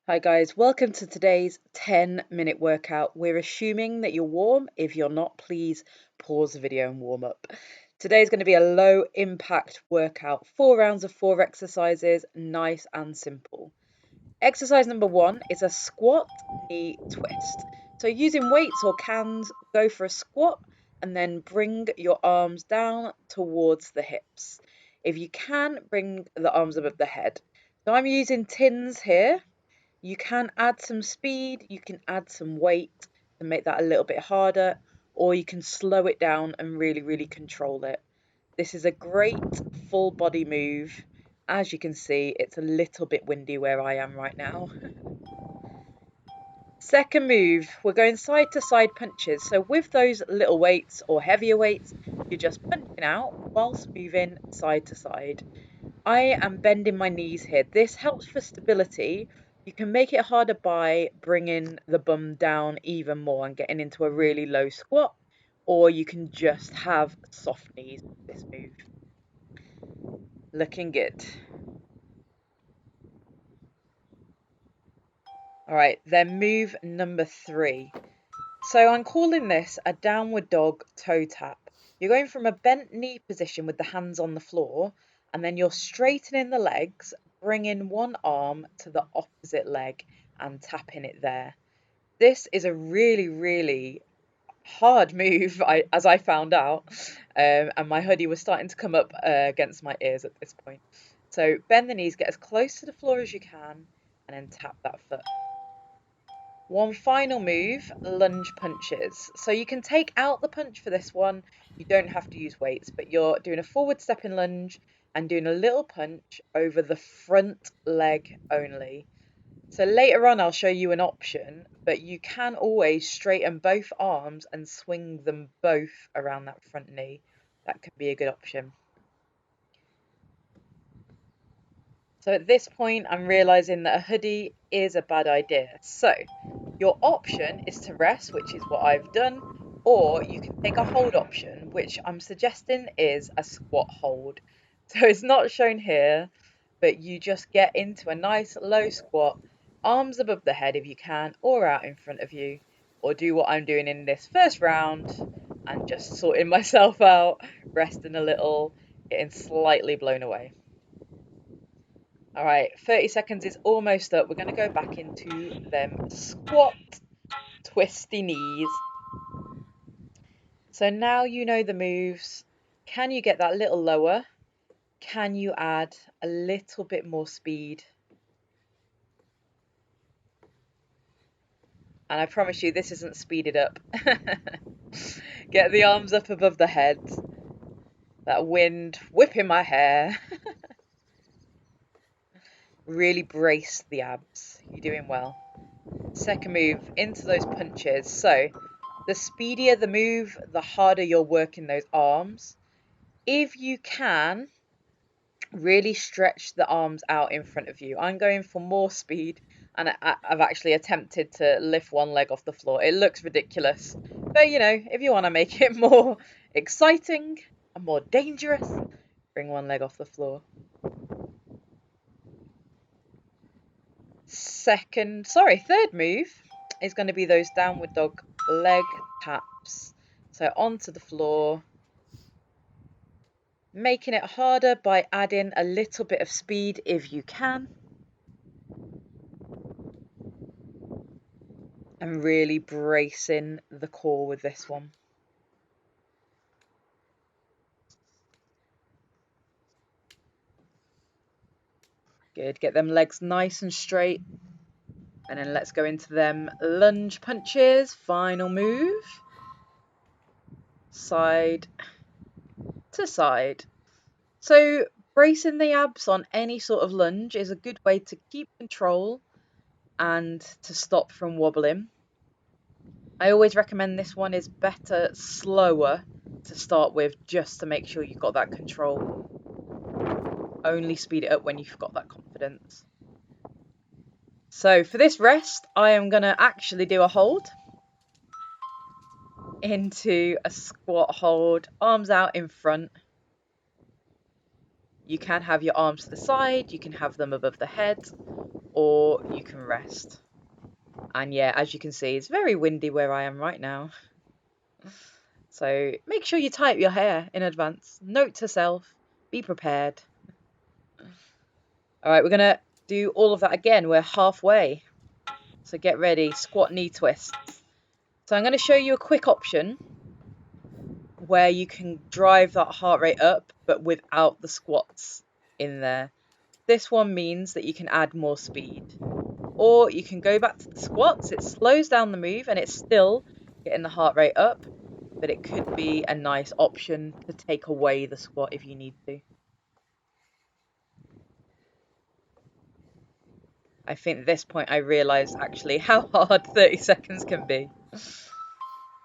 Hi guys, welcome to today's 10-minute workout. We're assuming that you're warm. If you're not, please pause the video and warm up. Today's going to be a low impact workout, 4 rounds of 4 exercises, nice and simple. Exercise number 1 is a squat knee twist. So using weights or cans, go for a squat and then bring your arms down towards the hips. If you can, bring the arms above the head. So I'm using tins here. You can add some speed, you can add some weight and make that a little bit harder, or you can slow it down and really control it. This is a great full body move. As you can see, it's a little bit windy where I am right now. Second move, we're going side to side punches. So with those little weights or heavier weights, you're just punching out whilst moving side to side. I am bending my knees here. This helps for stability. You can make it harder by bringing the bum down even more and getting into a really low squat, or you can just have soft knees with this move. Looking good. All right, then move number 3. So I'm calling this a downward dog toe tap. You're going from a bent knee position with the hands on the floor, and then you're straightening the legs, bringing one arm to the opposite leg and tapping it there. This is a really hard move, as I found out, and my hoodie was starting to come up against my ears at this point. So bend the knees, get as close to the floor as you can, and then tap that foot. One final move, lunge punches. So you can take out the punch for this one. You don't have to use weights, but you're doing a forward stepping lunge and doing a little punch over the front leg only. So later on, I'll show you an option, but you can always straighten both arms and swing them both around that front knee. That could be a good option. So at this point, I'm realizing that a hoodie is a bad idea. So your option is to rest, which is what I've done, or you can take a hold option, which I'm suggesting is a squat hold. So it's not shown here, but you just get into a nice low squat, arms above the head if you can, or out in front of you, or do what I'm doing in this first round and just sorting myself out, resting a little, getting slightly blown away. All right, 30 seconds is almost up. We're going to go back into them squat, twisty knees. So now you know the moves. Can you get that little lower? Can you add a little bit more speed? And I promise you, this isn't speeded up. Get the arms up above the head. That wind whipping my hair. Really brace the abs. You're doing well. Second move, into those punches. So the speedier the move, the harder you're working those arms. If you can, really stretch the arms out in front of you. I'm going for more speed, and I've actually attempted to lift one leg off the floor. It looks ridiculous, but you know, if you want to make it more exciting and more dangerous, bring one leg off the floor. Third move is going to be those downward dog leg taps. So onto the floor, making it harder by adding a little bit of speed if you can. And really bracing the core with this one. Good, get them legs nice and straight. And then let's go into them lunge punches. Final move. Side to side. So bracing the abs on any sort of lunge is a good way to keep control and to stop from wobbling. I always recommend this one is better slower to start with, just to make sure you've got that control. Only speed it up when you've got that confidence. So for this rest, I am going to actually do a hold into a squat hold, arms out in front. You can have your arms to the side, you can have them above the head, or you can rest. And yeah, as you can see, it's very windy where I am right now. So make sure you tie up your hair in advance. Note to self, be prepared. All right, we're gonna do all of that again. We're halfway. So get ready, squat knee twists. So I'm gonna show you a quick option where you can drive that heart rate up, but without the squats in there. This one means that you can add more speed. Or you can go back to the squats. It slows down the move and it's still getting the heart rate up, but it could be a nice option to take away the squat if you need to. I think at this point I realised actually how hard 30 seconds can be.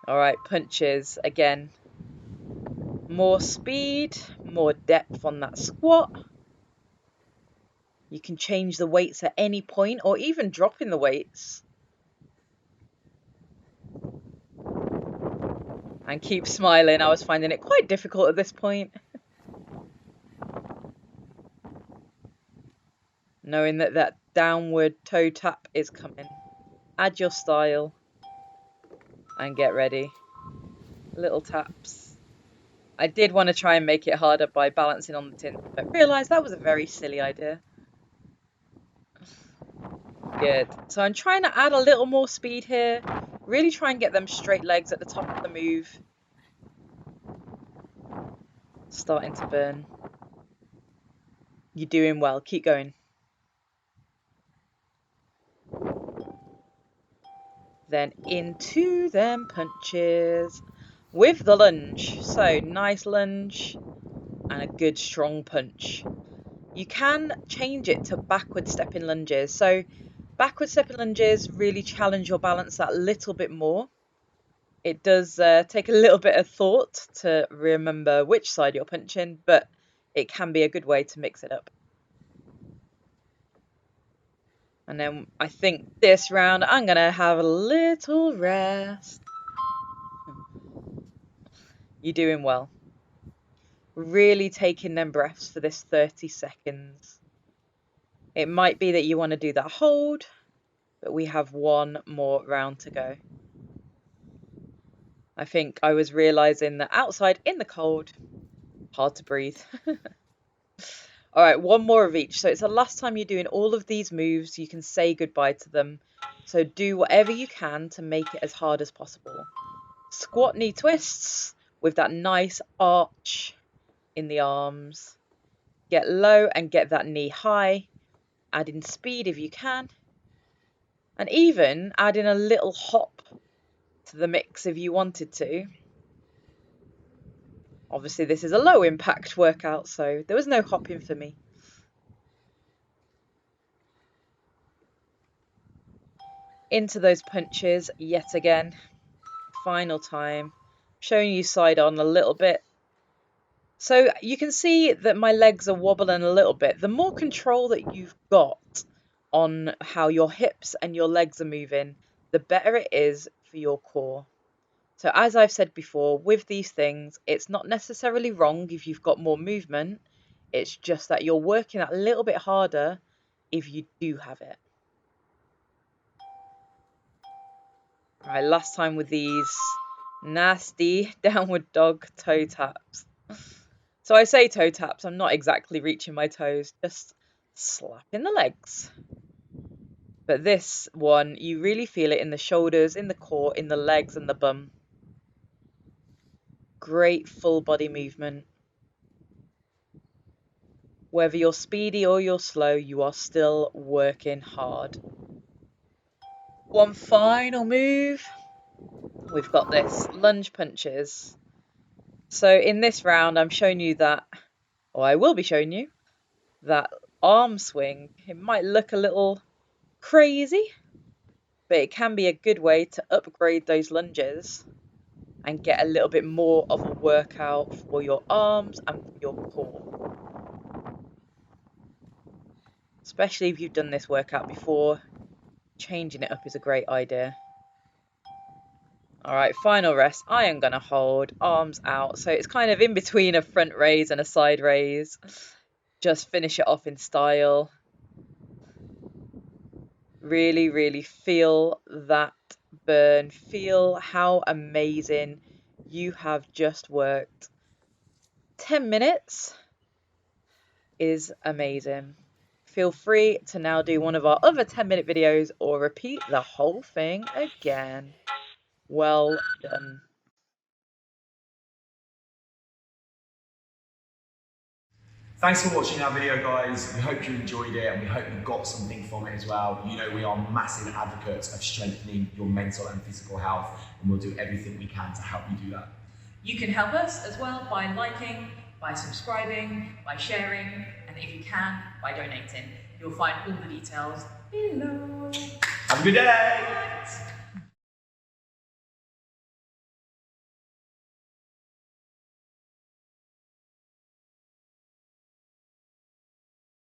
All right, punches again. More speed, more depth on that squat. You can change the weights at any point or even drop in the weights. And keep smiling. I was finding it quite difficult at this point. Knowing that that downward toe tap is coming. Add your style and get ready. Little taps. I did want to try and make it harder by balancing on the tin, but realised that was a very silly idea. Good. So I'm trying to add a little more speed here. Really try and get them straight legs at the top of the move. Starting to burn. You're doing well. Keep going. Then into them punches with the lunge. So nice lunge and a good strong punch. You can change it to backward stepping lunges. So backward stepping lunges really challenge your balance that little bit more. It does take a little bit of thought to remember which side you're punching, but it can be a good way to mix it up. And then I think this round I'm going to have a little rest. You're doing well. Really taking them breaths for this 30 seconds. It might be that you want to do that hold, but we have one more round to go. I think I was realising that outside in the cold, hard to breathe. All right, one more of each. So it's the last time you're doing all of these moves. You can say goodbye to them. So do whatever you can to make it as hard as possible. Squat knee twists with that nice arch in the arms. Get low and get that knee high. Add in speed if you can. And even add in a little hop to the mix if you wanted to. Obviously, this is a low impact workout, so there was no hopping for me. Into those punches yet again. Final time. Showing you side on a little bit. So you can see that my legs are wobbling a little bit. The more control that you've got on how your hips and your legs are moving, the better it is for your core. So as I've said before, with these things, it's not necessarily wrong if you've got more movement. It's just that you're working that little bit harder if you do have it. All right, last time with these nasty downward dog toe taps. So I say toe taps, I'm not exactly reaching my toes, just slapping the legs. But this one, you really feel it in the shoulders, in the core, in the legs and the bum. Great full body movement. Whether you're speedy or you're slow, you are still working hard. One final move. We've got this, lunge punches. So in this round, I'm showing you that, or I will be showing you, that arm swing. It might look a little crazy, but it can be a good way to upgrade those lunges and get a little bit more of a workout for your arms and for your core. Especially if you've done this workout before, changing it up is a great idea. All right, final rest. I am going to hold arms out. So it's kind of in between a front raise and a side raise. Just finish it off in style. Really, really feel that burn. Feel how amazing you have just worked. 10 minutes is amazing. Feel free to now do one of our other 10-minute videos or repeat the whole thing again. Well done. Thanks for watching our video, guys. We hope you enjoyed it and we hope you got something from it as well. You know we are massive advocates of strengthening your mental and physical health, and we'll do everything we can to help you do that. You can help us as well by liking, by subscribing, by sharing, and if you can, by donating. You'll find all the details below. Have a good day!